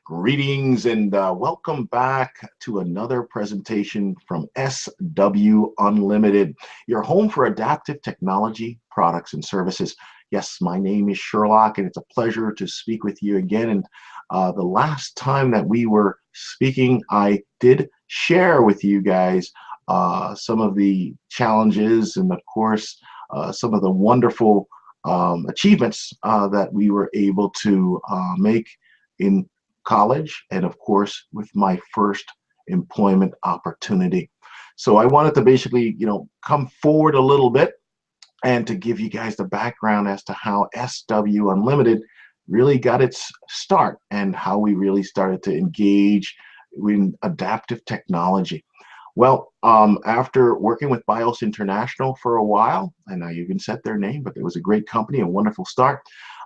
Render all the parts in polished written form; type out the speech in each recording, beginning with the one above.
Greetings and welcome back to another presentation from SW Unlimited, your home for adaptive technology products and services. Yes, my name is Sherlock, and it's a pleasure to speak with you again. And the last time that we were speaking, I did share with you guys some of the challenges and, of course, some of the wonderful achievements that we were able to make in college, and of course with my first employment opportunity. So I wanted to basically, come forward a little bit and to give you guys the background as to how SW Unlimited really got its start and how we really started to engage in adaptive technology. Well, after working with BIOS International for a while, and I even said their name, but it was a great company, a wonderful start.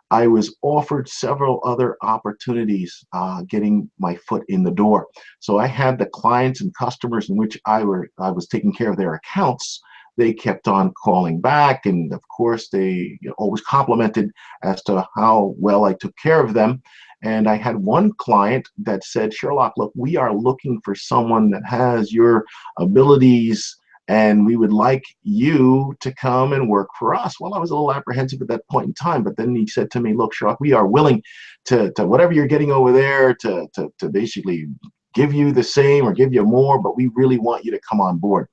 I was offered several other opportunities getting my foot in the door. So I had the clients and customers in which I was taking care of their accounts. They kept on calling back, and of course they always complimented as to how well I took care of them. And I had one client that said, Sherlock, look, we are looking for someone that has your abilities, and we would like you to come and work for us. Well, I was a little apprehensive at that point in time, but then he said to me, look, Sherlock, we are willing to whatever you're getting over there to basically give you the same or give you more, but we really want you to come on board.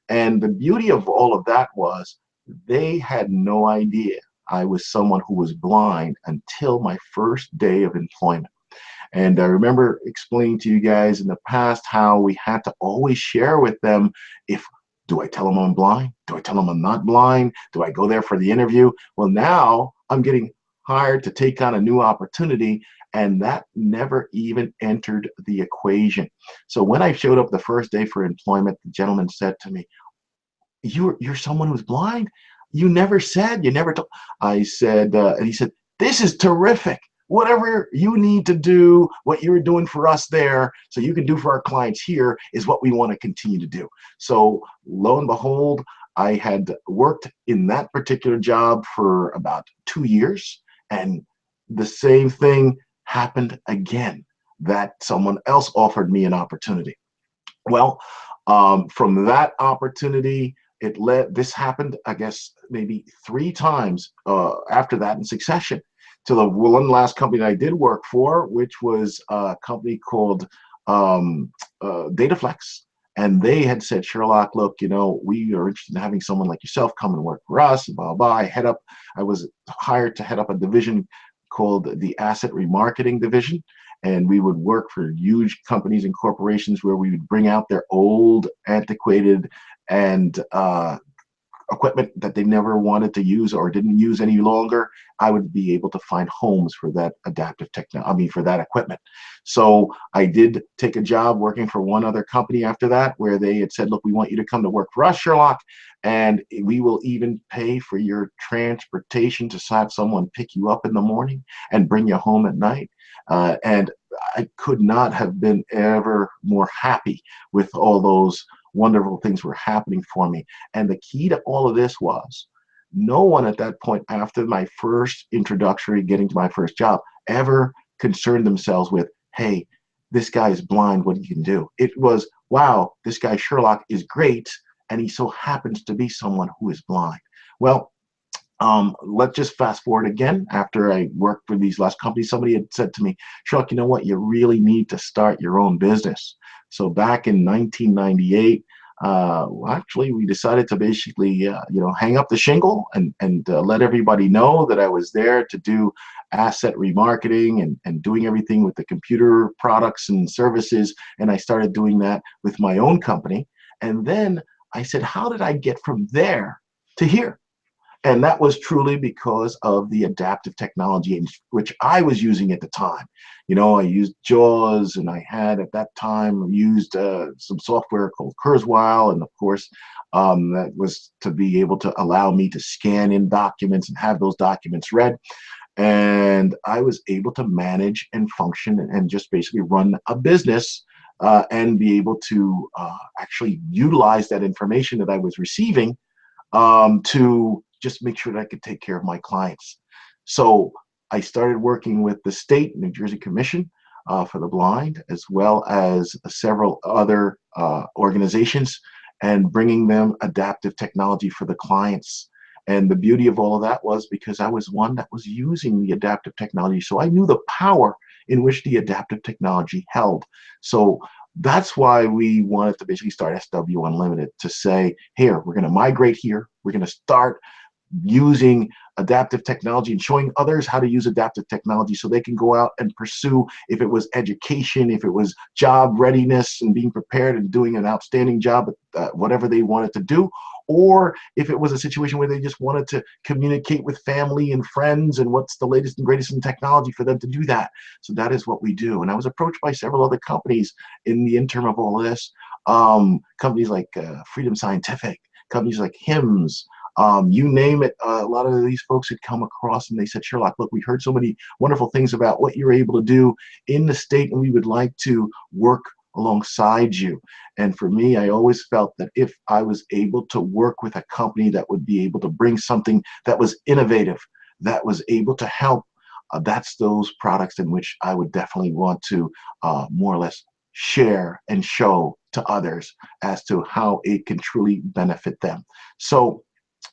And the beauty of all of that was they had no idea I was someone who was blind until my first day of employment. And I remember explaining to you guys in the past how we had to always share with them, if do I tell them I'm blind? Do I tell them I'm not blind? Do I go there for the interview? Well, now I'm getting hired to take on a new opportunity, and that never even entered the equation. So when I showed up the first day for employment, the gentleman said to me, you're someone who's blind? You never said, you never told. I said, and he said, this is terrific. Whatever you need to do, what you're doing for us there, so you can do for our clients here, is what we want to continue to do. So lo and behold, I had worked in that particular job for about 2 years, and the same thing happened again, that someone else offered me an opportunity. Well, from that opportunity, this happened, I guess, maybe 3 times after that in succession, to the one last company that I did work for, which was a company called Dataflex. And they had said, Sherlock, look, we are interested in having someone like yourself come and work for us, blah, blah. I was hired to head up a division called the Asset Remarketing Division. And we would work for huge companies and corporations where we would bring out their old, antiquated, and equipment that they never wanted to use or didn't use any longer. I would be able to find homes for that adaptive technology, for that equipment. So I did take a job working for one other company after that, where they had said, look, we want you to come to work for us, Sherlock, and we will even pay for your transportation to have someone pick you up in the morning and bring you home at night. And I could not have been ever more happy with all those wonderful things were happening for me. And the key to all of this was no one at that point, after my first introductory, getting to my first job, ever concerned themselves with, hey, this guy is blind, what he can do. It was, wow, this guy Sherlock is great, and he so happens to be someone who is blind. Well, let's just fast forward again. After I worked for these last companies, somebody had said to me, Sherlock, you know what? You really need to start your own business. So back in 1998, actually, we decided to basically, hang up the shingle and let everybody know that I was there to do asset remarketing and doing everything with the computer products and services. And I started doing that with my own company. And then I said, how did I get from there to here? And that was truly because of the adaptive technology in which I was using at the time. I used JAWS, and I had at that time used some software called Kurzweil, and of course, that was to be able to allow me to scan in documents and have those documents read. And I was able to manage and function and just basically run a business and be able to actually utilize that information that I was receiving to just make sure that I could take care of my clients. So I started working with the state New Jersey Commission for the blind, as well as several other organizations, and bringing them adaptive technology for the clients. And the beauty of all of that was because I was one that was using the adaptive technology, so I knew the power in which the adaptive technology held. So that's why we wanted to basically start SW Unlimited, to say, here, we're going to migrate here. We're going to start using adaptive technology and showing others how to use adaptive technology so they can go out and pursue, if it was education, if it was job readiness and being prepared and doing an outstanding job at whatever they wanted to do, or if it was a situation where they just wanted to communicate with family and friends and what's the latest and greatest in technology for them to do that. So that is what we do. And I was approached by several other companies in the interim of all of this, companies like Freedom Scientific, companies like HIMSS, you name it. A lot of these folks had come across and they said, Sherlock, look, we heard so many wonderful things about what you're able to do in the state, and we would like to work alongside you. And for me, I always felt that if I was able to work with a company that would be able to bring something that was innovative, that was able to help, that's those products in which I would definitely want to more or less share and show to others as to how it can truly benefit them. So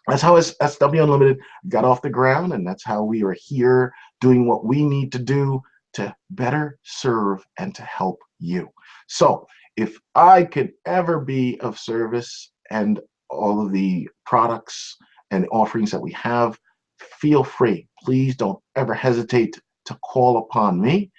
that's how SW Unlimited got off the ground, and that's how we are here doing what we need to do to better serve and to help you. So if I could ever be of service, and all of the products and offerings that we have, feel free. Please don't ever hesitate to call upon me,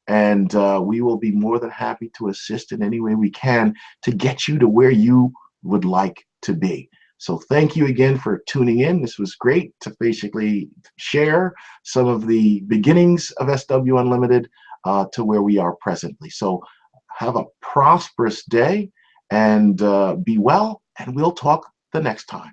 and we will be more than happy to assist in any way we can to get you to where you would like to be. So thank you again for tuning in. This was great to basically share some of the beginnings of SW Unlimited to where we are presently. So have a prosperous day, and be well, and we'll talk the next time.